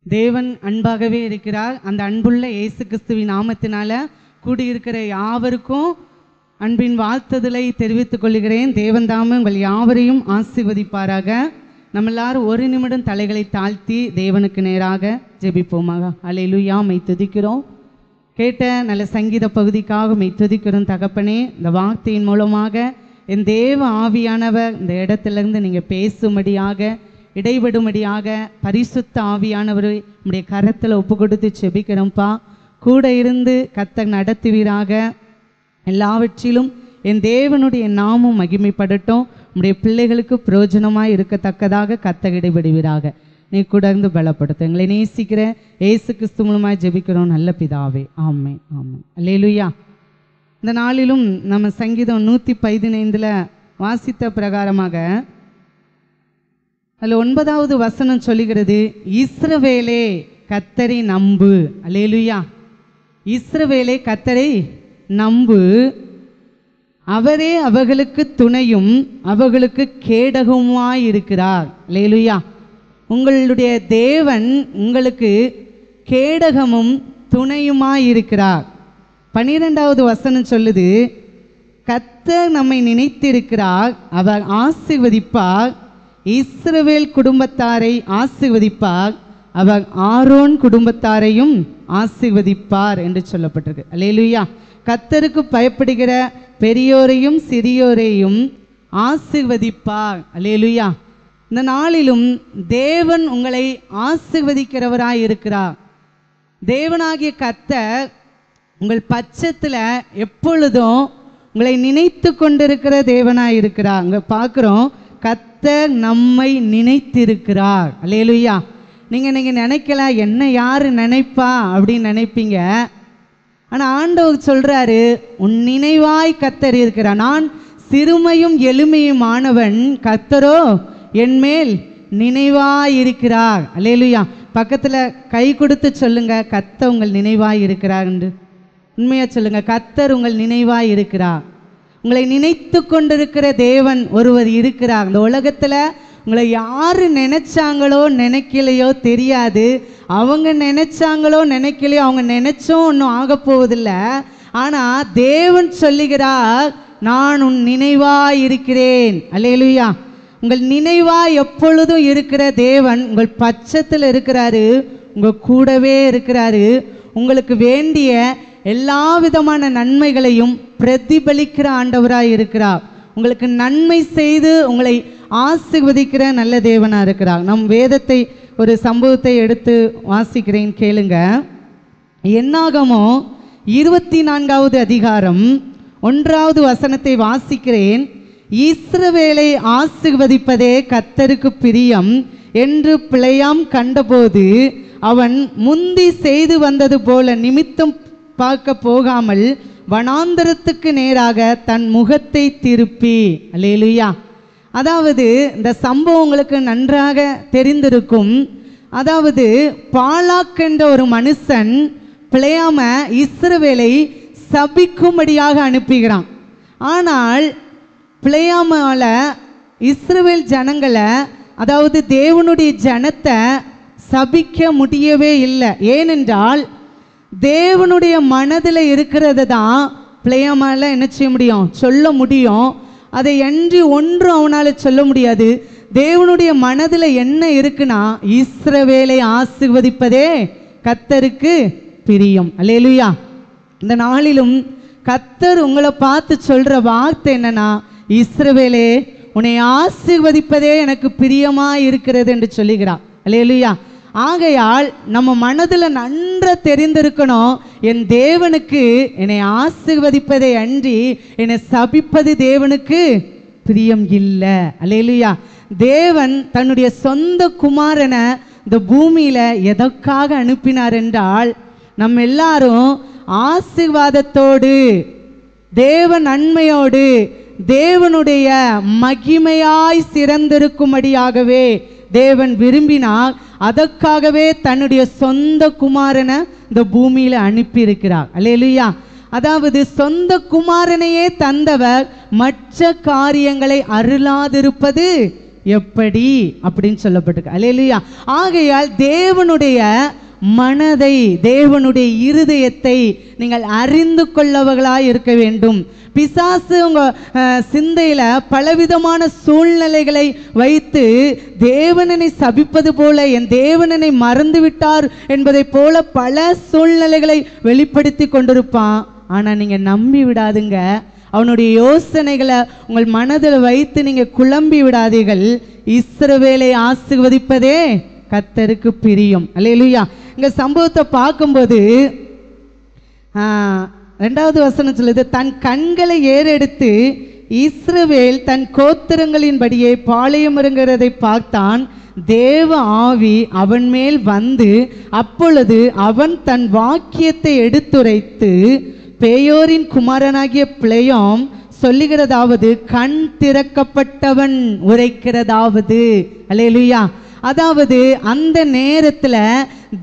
தேவன் அன்பாகவே இருக்கிறார். அந்த அன்புள்ள இயேசு கிறிஸ்துவின் நாமத்தினால கூடியிருக்கிற யாவருக்கும் அன்பின் வாழ்த்துதலை தெரிவித்துக் கொள்கிறேன். தேவன் தாமே உங்கள் யாவரையும் ஆசீர்வதிப்பாராக. நம்ம எல்லாரும் ஒரு நிமிடம் தலைகளை தாழ்த்தி தேவனுக்கு நேராக ஜெபிப்போமாக. அல்லேலூயா. மை துதிக்கிறோம். கேட்ட நல்ல சங்கீத பகுதிக்காக மை துதிக்கிறோம் தகப்பனே. இந்த வார்த்தையின் மூலமாக என் தேவ ஆவியானவர் இந்த இடத்திலிருந்து நீங்கள் பேசும்படியாக, இடைபடும்படியாக பரிசுத்த ஆவியானவரை உடைய கரத்தில் ஒப்பு கொடுத்து செபிக்கிறோம்ப்பா. கூட இருந்து கர்த்தர் நடத்துவீராக. எல்லாவற்றிலும் என் தேவனுடைய நாமம் மகிமைப்படட்டும். உடைய பிள்ளைகளுக்கு பிரயோஜனமாக இருக்கத்தக்கதாக கர்த்தர் இடைபடுவீராக. நீ கூட இருந்து பலப்படுத்தும். எங்களை நேசிக்கிற இயேசு கிறிஸ்து மூலமாக ஜெபிக்கிறோம் நல்ல பிதாவே. ஆமென் ஆமென். அல்லேலூயா. இந்த நாளிலும் நம்ம சங்கீதம் 115 வாசித்த பிரகாரமாக அதில் 9வது வசனம் சொல்லுகிறது, இஸ்ரவேலே கர்த்தரை நம்பு. அல்லேலூயா. இஸ்ரவேலே கர்த்தரை நம்பு, அவரே அவர்களுக்கு துணையும் அவர்களுக்கு கேடகமாய் இருக்கிறார். அல்லேலூயா. உங்களுடைய தேவன் உங்களுக்கு கேடகமும் துணையுமாய் இருக்கிறார். 12வது வசனம் சொல்லுது, கர்த்தர் நம்மை நினைத்திருக்கிறார், அவர் ஆசீர்வதிப்பார், இஸ்ரவேல் குடும்பத்தாரை ஆசீர்வதிப்பார், அவர் ஆரோன் குடும்பத்தாரையும் ஆசீர்வதிப்பார் என்று சொல்லப்பட்டிருக்கு. அல்லேலூயா. கர்த்தருக்கு பயப்படுகிற பெரியோரையும் சிறியோரையும் ஆசீர்வதிப்பார். அல்லேலூயா. இந்த நாளிலும் தேவன் உங்களை ஆசீர்வதிக்கிறவராய் இருக்கிறார். தேவனாகிய கர்த்தர் உங்கள் பட்சத்தில் எப்பொழுதும் உங்களை நினைத்து கொண்டிருக்கிற தேவனாய் இருக்கிறார். அங்கே பார்க்குறோம், கர்த்தர் நம்மை நினைத்திருக்கிறார். அல்லேலூயா. நீங்கள் நினைக்கலாம், என்ன யார் நினைப்பா அப்படின்னு நினைப்பீங்க. ஆனால் ஆண்டவர் சொல்கிறாரு, உன் நினைவாய் கர்த்தர் இருக்கிறார். நான் சிறுமையும் எளிமையுமானவன், கர்த்தரோ என்மேல் நினைவாய் இருக்கிறார். அல்லேலூயா. பக்கத்தில் கை கொடுத்து சொல்லுங்க, கர்த்தர் உங்கள் நினைவாய் இருக்கிறார் என்று. உண்மையாக சொல்லுங்க, கர்த்தர் உங்கள் நினைவாய் இருக்கிறார். உங்களை நினைத்து கொண்டிருக்கிற தேவன் ஒருவர் இருக்கிறார். இந்த உலகத்தில் உங்களை யார் நினைச்சாங்களோ நினைக்கலையோ தெரியாது. அவங்க நினைச்சாங்களோ நினைக்கலையோ, அவங்க நினைச்சும் ஒன்றும் ஆக போவதில்லை. ஆனால் தேவன் சொல்லுகிறார், நான் உன் நினைவாய் இருக்கிறேன். அல்லேலூயா. உங்கள் நினைவாய் எப்பொழுதும் இருக்கிற தேவன் உங்கள் பட்சத்தில் இருக்கிறாரு, உங்கள் கூடவே இருக்கிறாரு. உங்களுக்கு வேண்டிய எல்லா விதமான நன்மைகளையும் பிரதிபலிக்கிற ஆண்டவராய் இருக்கிறார். உங்களுக்கு நன்மை செய்து உங்களை ஆசீர்வதிக்கிற நல்ல தேவனாக இருக்கிறார். நம் வேதத்தை ஒரு சம்பவத்தை எடுத்து வாசிக்கிறேன், கேளுங்க. என்னாகமோ 24வது அதிகாரம் 1வது வசனத்தை வாசிக்கிறேன். இஸ்ரவேலை ஆசீர்வதிப்பதே கர்த்தருக்கு பிரியம் என்று பிழையாம் கண்டபோது அவன் முந்தி செய்து வந்தது போல நிமித்தம் பார்க்க போகாமல் வனாந்தரத்துக்கு நேராக தன் முகத்தை திருப்பி. அல்லேலூயா. அதாவது இந்த சம்பவம் உங்களுக்கு நன்றாக தெரிந்திருக்கும். அதாவது பாலாக் என்ற ஒரு மனுஷன் பிழையாம இஸ்ரவேலை சபிக்கும்படியாக அனுப்புகிறான். ஆனால் பிழையாமல இஸ்ரவேல் ஜனங்களை, அதாவது தேவனுடைய ஜனத்தை சபிக்க முடியவே இல்லை. ஏனென்றால் தேவனுடைய மனதில் இருக்கிறது தான் பிழையாமல என்ன செய்ய முடியும், சொல்ல முடியும். அதை அன்றி ஒன்றும் அவனால் சொல்ல முடியாது. தேவனுடைய மனதில் என்ன இருக்குன்னா, இஸ்ரவேலை ஆசீர்வதிப்பதே கர்த்தருக்கு பிரியம். அல்லேலூயா. இந்த நாளிலும் கர்த்தர் உங்களை பார்த்து சொல்ற வார்த்தை என்னன்னா, இஸ்ரவேலே உன்னை ஆசீர்வதிப்பதே எனக்கு பிரியமா இருக்கிறது என்று சொல்லுகிறார். அல்லேலூயா. ஆகையால் நம்ம மனதில் நன்ற தெரிந்திருக்கணும், என் தேவனுக்கு என்னை ஆசீர்வதிப்பதை அன்றி என்னை சபிப்பது தேவனுக்கு பிரியம் இல்லை. அல்லேலூயா. தேவன் தன்னுடைய சொந்த குமாரனை இந்த பூமியில எதற்காக அனுப்பினார் என்றால், நம்ம எல்லாரும் ஆசீர்வாதத்தோடு, தேவ நன்மையோடு, தேவனுடைய மகிமையாய் சிறந்திருக்கும்படியாகவே தேவன் விரும்பினார். அதற்காகவே தன்னுடைய சொந்த குமாரனை இந்த பூமியில அனுப்பி இருக்கிறார். அல்லேலூயா. அதாவது சொந்த குமாரனையே தந்தவர் மற்ற காரியங்களை அருளாதிருப்பது எப்படி அப்படின்னு சொல்லப்பட்டிருக்கு. அல்லேலூயா. ஆகையால் தேவனுடைய மனதை, தேவனுடைய இருதயத்தை நீங்கள் அறிந்து கொள்ளவர்களாய் இருக்க வேண்டும். பிசாசு உங்க சிந்தையில பலவிதமான சூழ்நிலைகளை வைத்து தேவனனை சபிப்பது போல, என் தேவனனை மறந்து விட்டார் என்பதை போல பல சூழ்நிலைகளை வெளிப்படுத்தி கொண்டிருப்பான். ஆனா நீங்க நம்பி விடாதுங்க. அவனுடைய யோசனைகளை உங்கள் மனதில் வைத்து நீங்க குழம்பி விடாதீர்கள். இஸ்ரவேலை ஆசீர்வதிப்பதே கர்த்தருக்கு பிரியம். அல்லேலூயா. இங்க சம்பவத்தை பார்க்கும்போது 2வது வசனம் சொல்லுது, தன் கண்களை ஏறெடுத்து இஸ்ரவேல் தன் கோத்திரங்களின்படியே பாளையம் இறங்குறதை பார்த்தான். தேவ ஆவி அவன் மேல் வந்து அப்பொழுது அவன் தன் வாக்கியத்தை எடுத்துரைத்து, பேயோரின் குமாரனாகிய பிளேயாம் சொல்லுகிறதாவது, கண் திறக்கப்பட்டவன் உரைக்கிறதாவது. அல்லேலூயா. அதாவது அந்த நேரத்துல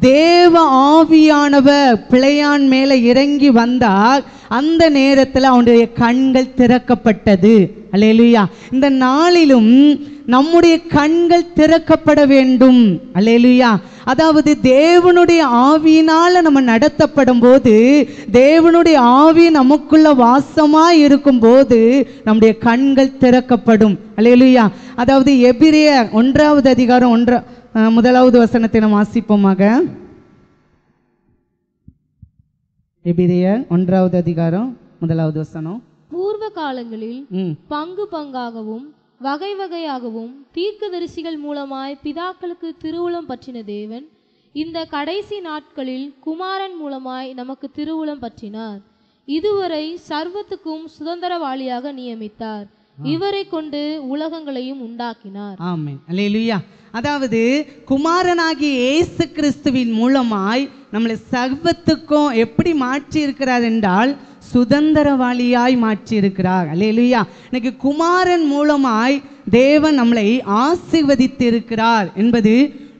தேவ ஆவியானவர் பிளேயான் மேல இறங்கி வந்தார். அந்த நேரத்துல அவனுடைய கண்கள் திறக்கப்பட்டது. அல்லேலூயா. இந்த நாளிலும் நம்முடைய கண்கள் திறக்கப்பட வேண்டும். அல்லேலூயா. அதாவது தேவனுடைய ஆவியினால நம்ம நடத்தப்படும் போது, தேவனுடைய ஆவி நமக்குள்ள வாசமாய் இருக்கும் போது நம்முடைய கண்கள் திறக்கப்படும். அல்லேலூயா. அதாவது எபிரேயர் 1வது அதிகாரம் 1வது வசனத்தை நாம் வாசிப்போமாக. எபிரேயர் 1வது அதிகாரம் 1வது வசனம். பூர்வ காலங்களில் பங்கு பங்காகவும் வகை வகையாகவும் தீர்க்கதரிசிகள் மூலமாய் பிதாக்களுக்கு திருவுளம் பற்றின தேவன் இந்த கடைசி நாட்களில் குமாரன் மூலமாய் நமக்கு திருவுளம் பற்றினார். இதுவரை சர்வத்துக்கும் சுதந்திரவாளியாக நியமித்தார். இவரை கொண்டு உலகங்களையும் உண்டாக்கினார். ஆமென். அல்லேலூயா. அதாவது குமாரனாகிய இயேசு கிறிஸ்துவின் மூலமாய் நம்மளை சர்வத்துக்கும் எப்படி மாற்றி இருக்கிறார் என்றால் சுதந்திரவாளியாய் மாற்றி இருக்கிறார். அல்லேலூயா. இன்னைக்கு குமாரன் மூலமாய் தேவன் நம்மளை ஆசீர்வதித்து இருக்கிறார் என்பது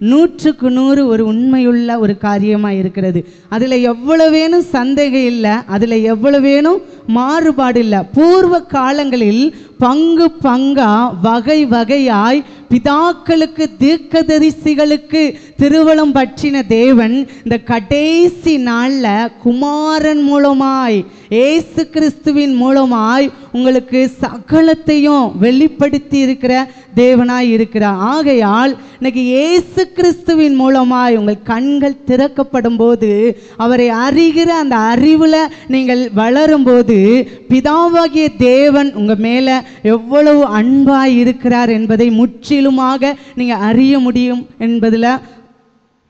100க்கு 100 ஒரு உண்மையுள்ள ஒரு காரியமாக இருக்கிறது. அதில் எவ்வளவேனும் சந்தேகம் இல்லை, அதில் எவ்வளவேனும் மாறுபாடு இல்லை. பூர்வ காலங்களில் பங்கு பங்கா வகை வகையாய் பிதாக்களுக்கு தீர்க்கதரிசிகளுக்கு திருவளம் பற்றின தேவன் இந்த கடைசி நாள்ல குமாரன் மூலமாய் இயேசு கிறிஸ்துவின் மூலமாய் உங்களுக்கு சகலத்தையும் வெளிப்படுத்தி இருக்கிற தேவனாய் இருக்கிறார். ஆகையால் இன்னைக்கு இயேசு கிறிஸ்துவின் மூலமாய் உங்கள் கண்கள் திறக்கப்படும் போது, அவரை அறிகிற அந்த அறிவுல நீங்கள் வளரும் போது, பிதாவாகிய தேவன் உங்க மேல எவ்வளவு அன்பாய் இருக்கிறார் என்பதை முற்றிலுமாக நீங்க அறிய முடியும் என்பதுல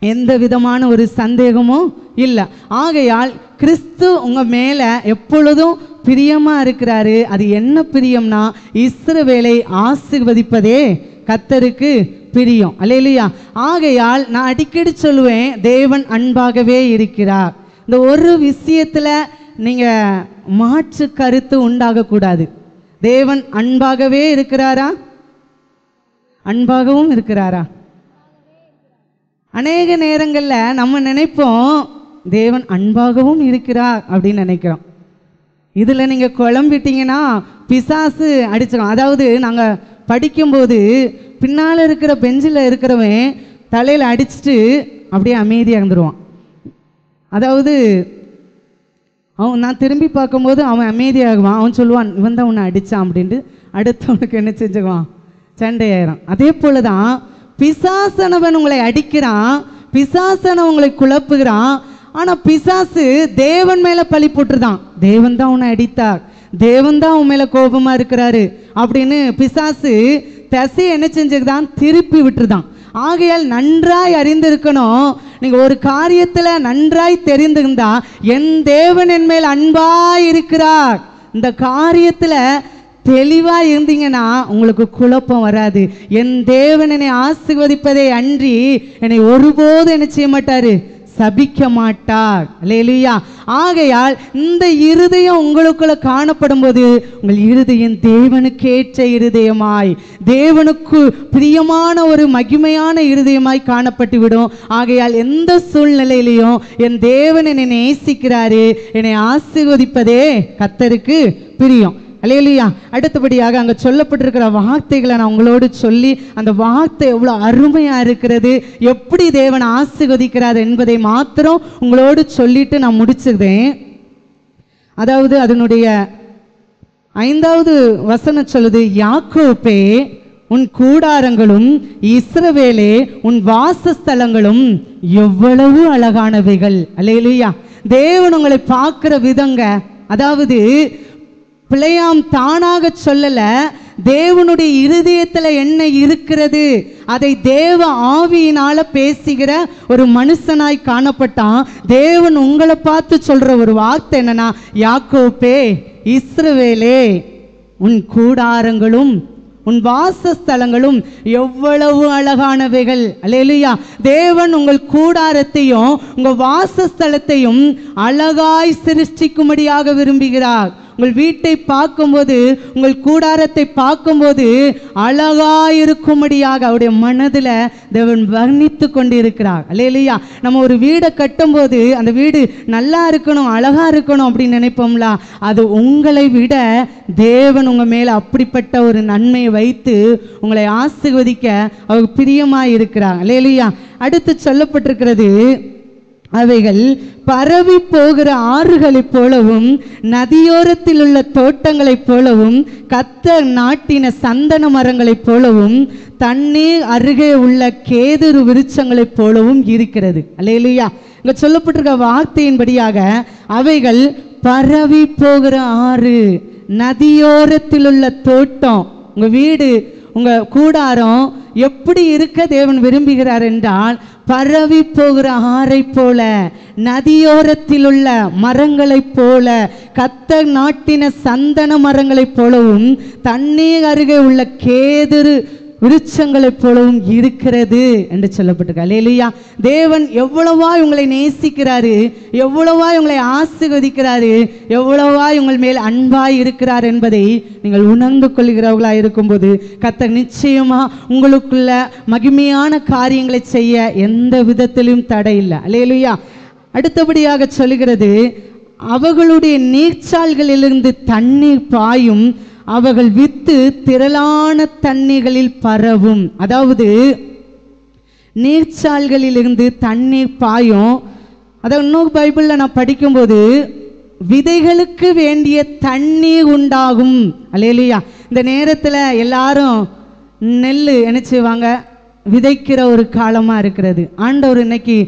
எந்த விதமான ஒரு சந்தேகமும் இல்லை. ஆகையால் கிறிஸ்து உங்க மேல எப்பொழுதும் பிரியமா இருக்கிறாரு. அது என்ன பிரியம்னா, இஸ்ரவேலை ஆசீர்வதிப்பதே கர்த்தருக்கு பிரியம். அல்லேலூயா. ஆகையால் நான் அடிக்கடி சொல்லுவேன், தேவன் அன்பாகவே இருக்கிறார். இந்த ஒரு விஷயத்துல நீங்க மாற்று கருத்து உண்டாகக்கூடாது. தேவன் அன்பாகவே இருக்கிறாரா? அன்பாகவும் இருக்கிறாரா? அநேக நேரங்கள்ல நம்ம நினைப்போம் தேவன் அன்பாகவும் இருக்கிறார் அப்படின்னு நினைக்கிறோம். இதுல நீங்க குழம்பிட்டீங்கன்னா பிசாசு அடிச்சிடும். அதாவது நாங்க படிக்கும்போது பின்னால இருக்கிற பெஞ்சில் இருக்கிறவன் தலையில அடிச்சுட்டு அப்படியே அமைதியாக இருந்துருவான். அதாவது அவன் நான் திரும்பி பார்க்கும்போது அவன் அமைதியாகுவான். அவன் சொல்லுவான், இவன் தான் உன்னை அடித்தான் அப்படின்ட்டு. அடுத்தவனுக்கு என்ன செஞ்சுக்குவான்? சண்டையாயிரும். அதே போல தான் பிசாசனவன் உங்களை அடிக்கிறான், பிசாசன உங்களை குழப்புகிறான். ஆனால் பிசாசு தேவன் மேலே பழி போட்டுருதான். தேவன் தான் உன்னை அடித்தார், தேவன் தான் உன் மேலே கோபமாக இருக்கிறாரு அப்படின்னு பிசாசு தசையை என்ன செஞ்சுதான்? திருப்பி விட்டுருதான். ஆகையால் நன்றாய் அறிந்திருக்கணும். நீங்க ஒரு காரியத்துல நன்றாய் தெரிந்திருந்தா, என் தேவன் என் மேல் அன்பாய் இருக்கிறார், இந்த காரியத்துல தெளிவா இருந்தீங்கன்னா உங்களுக்கு குழப்பம் வராது. என் தேவன் என்னை ஆசீர்வதிப்பதை அன்றி என்னை ஒருபோதும் என்ன செய்ய மாட்டாரு? சபிக்க மாட்டார். அல்லேலூயா. ஆகையால் இந்த இருதயம் உங்களுக்குள்ள காணப்படும் போது உங்கள் இருதயம் தேவனுக்கேற்ற இருதயமாய், தேவனுக்கு பிரியமான ஒரு மகிமையான இருதயமாய் காணப்பட்டு விடும். ஆகையால் எந்த சூழ்நிலையிலையும் என் தேவன் என்னை நேசிக்கிறாரு, என்னை ஆசீர்வதிப்பதே கர்த்தருக்கு பிரியம். அல்லேலூயா. அடுத்தபடியாக அங்கே சொல்லப்பட்டிருக்கிற வார்த்தைகளை நான் உங்களோடு சொல்லி, அந்த வார்த்தை எவ்வளோ அருமையாக இருக்கிறது, எப்படி தேவன் ஆசீர்வதிக்கிறார் என்பதை மாத்திரம் உங்களோடு சொல்லிட்டு நான் முடிச்சுக்கிறேன். அதாவது அதனுடைய 5வது வசனம் சொல்லுது, யாக்கோபே உன் கூடாரங்களும் இஸ்ரவேலே உன் வாசஸ்தலங்களும் எவ்வளவு அழகானவைகள். அல்லேலூயா. தேவன் உங்களை பார்க்கிற விதங்க, அதாவது பிள்ளையாம் தானாக சொல்லல, தேவனுடைய இருதயத்துல என்ன இருக்கிறது அதை தேவ ஆவியினால பேசுகிற ஒரு மனுஷனாய் காணப்பட்டான். தேவன் உங்களை பார்த்து சொல்ற ஒரு வார்த்தை என்னன்னா, யாக்கோபே இஸ்ரவேலே உன் கூடாரங்களும் உன் வாசஸ்தலங்களும் எவ்வளவு அழகானவைகள். அல்லேலூயா. தேவன் உங்கள் கூடாரத்தையும் உங்க வாசஸ்தலத்தையும் அழகாய் சிருஷ்டிக்கும்படியாக விரும்புகிறார். உங்கள் வீட்டை பார்க்கும்போது, உங்கள் கூடாரத்தை பார்க்கும்போது அழகாயிருக்கும்படியாக அவருடைய மனதில் தேவன் வர்ணித்து கொண்டு இருக்கிறார். அல்லேலூயா. நம்ம ஒரு வீடை கட்டும்போது அந்த வீடு நல்லா இருக்கணும், அழகா இருக்கணும் அப்படின்னு நினைப்போம்ல, அது உங்களை விட தேவன் உங்க மேல அப்படிப்பட்ட ஒரு நன்மையை வைத்து உங்களை ஆசீர்வதிக்க அவர் பிரியமாய் இருக்கிறார். அல்லேலூயா. அடுத்து சொல்லப்பட்டிருக்கிறது, அவைகள் பரவி போகிற ஆறுகளைப் போலவும் நதியோரத்தில் உள்ள தோட்டங்களைப் போலவும் கர்த்தர் நாட்டின சந்தன மரங்களைப் போலவும் தண்ணீர் அருகே உள்ள கேதுரு விருட்சங்களைப் போலவும் இருக்கிறது. அல்லேலூயா. இங்க சொல்லப்பட்டிருக்க வார்த்தையின்படியாக அவைகள் பரவி போகிற ஆறு, நதியோரத்தில் உள்ள தோட்டம், உங்க வீடு உங்க கூடாரம் எப்படி இருக்க தேவன் விரும்புகிறார் என்றால், பரவி போகிற ஆறை போல, நதியோரத்தில் உள்ள மரங்களைப் போல, கர்த்தர் நாட்டின சந்தன மரங்களைப் போலவும் தண்ணீர் அருகே உள்ள கேதுரு விருட்சங்களைப் போலவும் இருக்கிறது என்று சொல்லப்பட்டிருக்கு. அல்லேலூயா. தேவன் எவ்வளவாய் உங்களை நேசிக்கிறாரு, எவ்வளவாய் உங்களை ஆசீர்வதிக்கிறாரு, எவ்வளவாய் உங்கள் மேல் அன்பாய் இருக்கிறார் என்பதை நீங்கள் உணர்ந்து கொள்கிறவர்களாக இருக்கும்போது கர்த்தர் நிச்சயமா உங்களுக்குள்ள மகிமையான காரியங்களை செய்ய எந்த விதத்திலும் தடை இல்லை. அல்லேலூயா. அடுத்தபடியாக சொல்லுகிறது, அவர்களுடைய நீர்ச்சால்களிலிருந்து தண்ணீர் பாயும், அவர்கள் வித்து திரளான தண்ணீர்களில் பரவும். அதாவது நீர்ச்சால்களிலிருந்து தண்ணீர் பாயும். அதை இன்னொரு பைபிளில் நான் படிக்கும்போது, விதைகளுக்கு வேண்டிய தண்ணீர் உண்டாகும். அல்லேலூயா. இந்த நேரத்தில் எல்லாரும் நெல் என்ன செய்வாங்க, விதைக்கிற ஒரு காலமாக இருக்கிறது. ஆண்டவர் இன்னைக்கு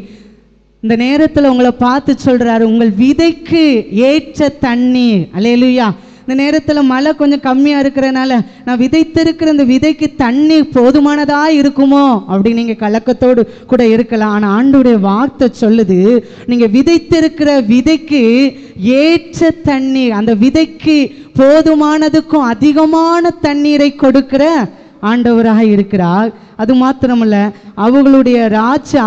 இந்த நேரத்தில் உங்களை பார்த்து சொல்றாரு, உங்கள் விதைக்கு ஏற்ற தண்ணீர். அல்லேலூயா. இந்த நேரத்தில் மழை கொஞ்சம் கம்மியாக இருக்கிறனால நான் விதைத்திருக்கிற இந்த விதைக்கு தண்ணீர் போதுமானதாக இருக்குமோ அப்படின்னு நீங்கள் கலக்கத்தோடு கூட இருக்கலாம். ஆனால் ஆண்டவருடைய வார்த்தை சொல்லுது, நீங்கள் விதைத்திருக்கிற விதைக்கு ஏற்ற தண்ணீர், அந்த விதைக்கு போதுமானதுக்கும் அதிகமான தண்ணீரை கொடுக்கிற ஆண்டவராக இருக்கிறார். அது மாத்திரமல்ல, அவர்களுடைய ராஜா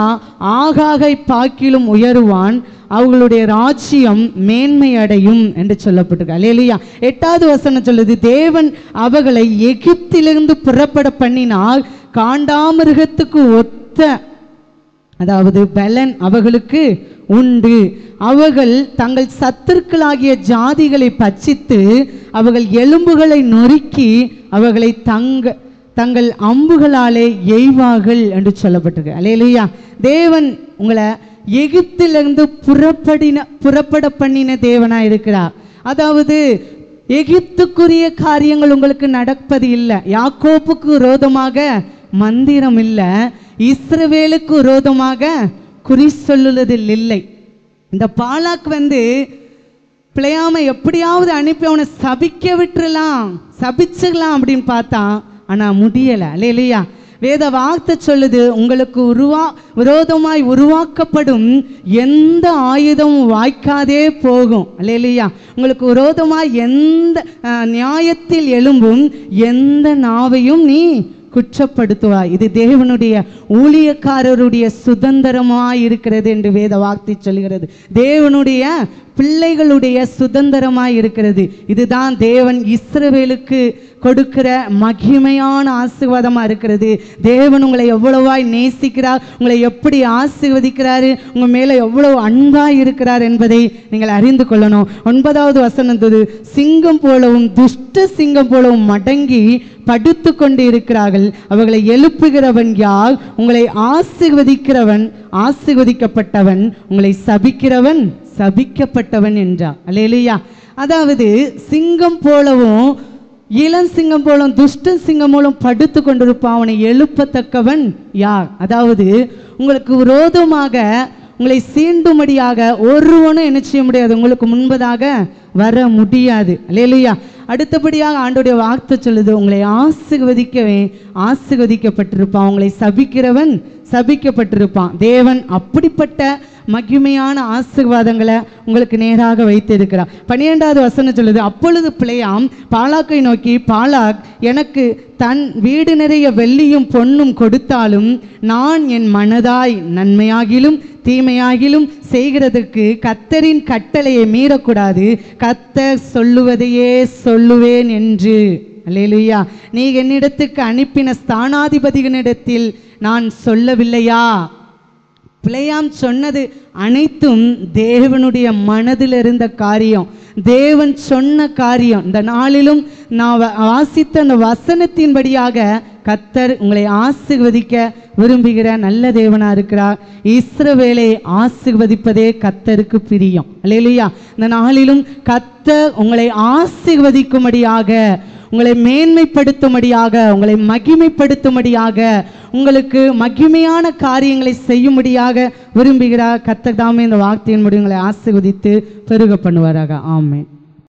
ஆகாகை பாக்கிலும் உயருவான், அவர்களுடைய ராஜ்யம் மேன்மை அடையும் என்று சொல்லப்பட்டிருக்கு. அல்லேலூயா. 8வது வசனம் சொல்லுது, தேவன் அவர்களை எகிப்திலிருந்து புறப்பட பண்ணினால் காண்டாமிருகத்துக்கு ஒத்த, அதாவது பலன் அவர்களுக்கு உண்டு. அவர்கள் தங்கள் சத்துருக்களாகிய ஜாதிகளை பட்சித்து அவர்கள் எலும்புகளை நொறுக்கி அவர்களை தங்கள் அம்புகளாலே எய்வார்கள் என்று சொல்லப்பட்டிருக்கு. அல்லேலூயா. தேவன் உங்களை எகிப்திலிருந்து புறப்பட பண்ணின தேவனா இருக்கிறார். அதாவது எகிப்துக்குரிய காரியங்கள் உங்களுக்கு நடப்பது இல்லை. யாக்கோப்புக்கு விரோதமாக மந்திரம் இல்லை, இஸ்ரவேலுக்கு விரோதமாக குறி சொல்லுவதில் இல்லை. இந்த பாலாக் பிள்ளையாம எப்படியாவது அனுப்பி அவனை சபிக்க விட்டுறலாம், சபிச்சிடலாம் அப்படின்னு பார்த்தா, ஆனா முடியல. அல்லேலூயா. வேத வார்த்தை சொல்லுது, உங்களுக்கு விரோதமாய் உருவாக்கப்படும் எந்த ஆயுதமும் வாய்க்காதே போகும். அல்லேலூயா. உங்களுக்கு விரோதமாய் எந்த நியாயத்தில் எழும்பும் எந்த நாவையும் நீ குற்றப்படுத்துவாய். இது தேவனுடைய ஊழியக்காரருடைய சுதந்திரமாய் இருக்கிறது என்று வேத வார்த்தை சொல்கிறது. தேவனுடைய பிள்ளைகளுடைய சுதந்திரமாய் இருக்கிறது. இதுதான் தேவன் இஸ்ரவேலுக்கு கொடுக்கிற மகிமையான ஆசீர்வாதமா இருக்கிறது. தேவன் உங்களை எவ்வளவாய் நேசிக்கிறார், உங்களை எப்படி ஆசீர்வதிக்கிறாரு, உங்க மேல எவ்வளவு அன்பாய் இருக்கிறார் என்பதை நீங்கள் அறிந்து கொள்ளணும். 9வது வசனம், சிங்கம் போலவும் துஷ்ட சிங்கம் போலவும் மடங்கி படுத்து கொண்டு இருக்கிறார்கள், அவர்களை எழுப்புகிறவன் யார்? உங்களை ஆசீர்வதிக்கிறவன் ஆசீர்வதிக்கப்பட்டவன், உங்களை சபிக்கிறவன் சபிக்கப்பட்டவன் என்றார். அல்லேலூயா. அதாவது சிங்கம் போலவும் இளம் சிங்கம் போலும் துஷ்ட சிங்கம் மூலம் படுத்து கொண்டிருப்பான், அவனை எழுப்பத்தக்கவன் யார்? அதாவது உங்களுக்கு விரோதமாக உங்களை சீண்டும்படியாக ஒருவனும் என்ன செய்ய முடியாது, உங்களுக்கு முன்பதாக வர முடியாது. அல்லேலூயா. அடுத்தபடியாக ஆண்டோடைய வார்த்தை சொல்லுது, உங்களை ஆசீர்வதிக்கவே ஆசீர்வதிக்கப்பட்டிருப்பான், உங்களை சபிக்கிறவன் சபிக்கப்பட்டிருப்பான். தேவன் அப்படிப்பட்ட மகிமையான ஆசீர்வாதங்களை உங்களுக்கு நேராக வைத்திருக்கிறார். 12வது வசனம் சொல்லுது, அப்பொழுது பிலேயாம் பாலாக்கை நோக்கி, பாலாக் எனக்கு தன் வீடு நிறைய வெள்ளியும் பொன்னும் கொடுத்தாலும் நான் என் மனதாய் நன்மையாகிலும் தீமையாகிலும் செய்கிறதுக்கு கர்த்தரின் கட்டளையை மீறக்கூடாது, கர்த்தர் சொல்லுவதையே சொல்லுவேன் என்று. அல்லேலூயா. நீ என்னிடத்துக்கு அனுப்பின ஸ்தானாதிபதிகளிடத்தில் நான் சொல்லவில்லையா? பிலேயாம் சொன்னது அனைத்தும் தேவனுடைய மனதில் இருந்த காரியம், தேவன் சொன்ன காரியம். இந்த நாளிலும் நான் வாசித்த அந்த வசனத்தின்படியாக கர்த்தர் உங்களை ஆசீர்வதிக்க விரும்புகிற நல்ல தேவனா இருக்கிறார். இஸ்ரவேலை ஆசீர்வதிப்பதே கர்த்தருக்கு பிரியம். அல்லேலூயா. இந்த நாளிலும் கர்த்தர் உங்களை ஆசீர்வதிக்கும்படியாக, உங்களை மேன்மைப்படுத்தும்படியாக, உங்களை மகிமைப்படுத்தும்படியாக, உங்களுக்கு மகிமையான காரியங்களை செய்யும்படியாக விரும்புகிறார். கர்த்தர் தாமே இந்த வார்த்தையின் முடிவு உங்களை ஆசீர்வதித்து பெருக பண்ணுவாராக. ஆமென்.